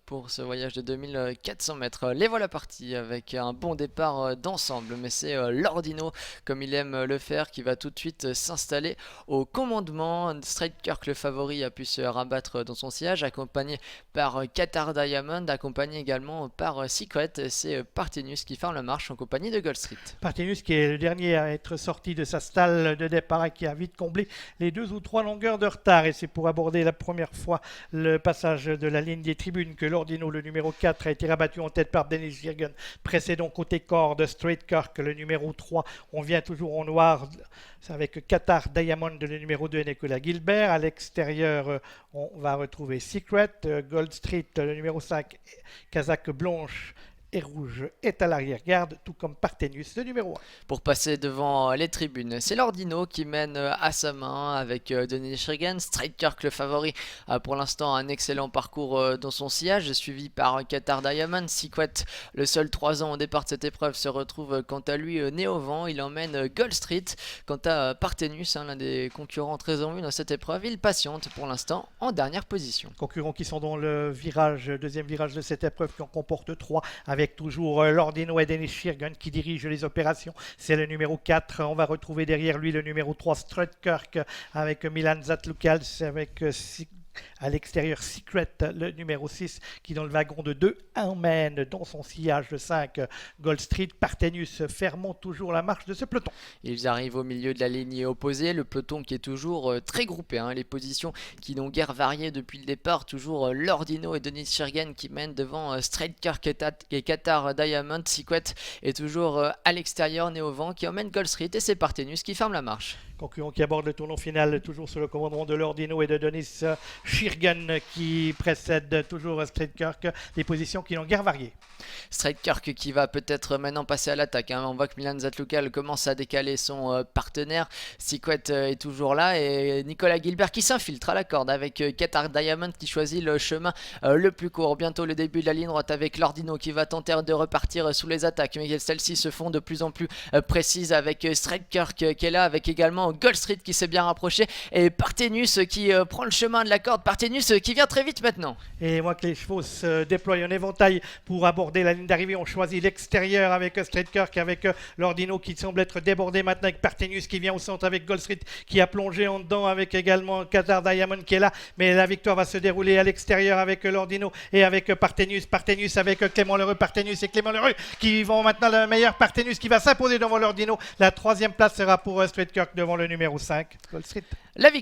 pour ce voyage de 2400 mètres. Les voilà partis avec un bon départ d'ensemble, mais c'est Lordino, comme il aime le faire, qui va tout de suite s'installer au commandement. Straight Kirk, le favori, a pu se rabattre dans son sillage, accompagné par Qatar Diamond, accompagné également par Secret. C'est Partenus qui ferme la marche en compagnie de Gold Street. Partenus qui est le dernier à être sorti de sa stalle de départ et qui a vite comblé les 2 ou 3 longueurs de retard. Et c'est pour aborder la première fois le passage de la ligne des tribunes que Lordino, le numéro 4, a été rabattu en tête par Dennis Jirgen. Précédent côté corde, Straight Kirk, le numéro 3. On vient toujours en noir avec Qatar Diamond, le numéro 2, Nicolas Gilbert. À l'extérieur, on va retrouver Secret, Gold Street, le numéro 5, Casaque Blanche et rouge est à l'arrière-garde, tout comme Partenus, le numéro 1. Pour passer devant les tribunes, c'est Lordino qui mène à sa main avec Denis Schrigen. Straight Kirk, le favori, a pour l'instant un excellent parcours dans son sillage, suivi par Qatar Diamond. Secret, le seul 3 ans au départ de cette épreuve, se retrouve quant à lui né au vent. Il emmène Gold Street. Quant à Partenus, l'un des concurrents très en vue dans cette épreuve, il patiente pour l'instant en dernière position. Concurrents qui sont dans le deuxième virage de cette épreuve, qui en comporte 3, avec toujours Lordino et Dennis Schrigen qui dirigent les opérations. C'est le numéro 4. On va retrouver derrière lui le numéro 3, Straight Kirk, avec Milan Zatlukals, avec à l'extérieur Secret, le numéro 6, qui dans le wagon de 2 emmène dans son sillage de 5 Gold Street. Partenus fermant toujours la marche de ce peloton. Ils arrivent au milieu de la ligne opposée, le peloton qui est toujours très groupé, les positions qui n'ont guère varié depuis le départ. Toujours Lordino et Denis Schrigen qui mènent devant Straight Kirk et Qatar Diamond. Secret est toujours à l'extérieur, né au vent, qui emmène Gold Street, et c'est Partenus qui ferme la marche. Concurrent qui aborde le tournant final, toujours sous le commandement de Lordino et de Denis Schrigen, qui précède toujours Straight Kirk, des positions qui n'ont guère varié. Straight Kirk qui va peut-être maintenant passer à l'attaque. On voit que Milan Zatlukal commence à décaler son partenaire. Secret est toujours là, et Nicolas Gilbert qui s'infiltre à la corde avec Qatar Diamond qui choisit le chemin le plus court. Bientôt le début de la ligne droite avec Lordino qui va tenter de repartir sous les attaques, mais celles-ci se font de plus en plus précises avec Straight Kirk qui est là, avec également Gold Street qui s'est bien rapproché, et Partenus qui prend le chemin de la corde. Partenus qui vient très vite maintenant. Et moi que les chevaux se déploient en éventail pour aborder la ligne d'arrivée, on choisit l'extérieur avec Straight Kirk, avec Lordino qui semble être débordé maintenant, avec Partenus qui vient au centre avec Gold Street qui a plongé en dedans, avec également Qatar Diamond qui est là, mais la victoire va se dérouler à l'extérieur avec Lordino et avec Partenus avec Clément L'Heureux. Partenus et Clément L'Heureux qui vont maintenant le meilleur. Partenus qui va s'imposer devant Lordino. La 3e place sera pour Straight Kirk devant le numéro 5, Gold Street. La victoire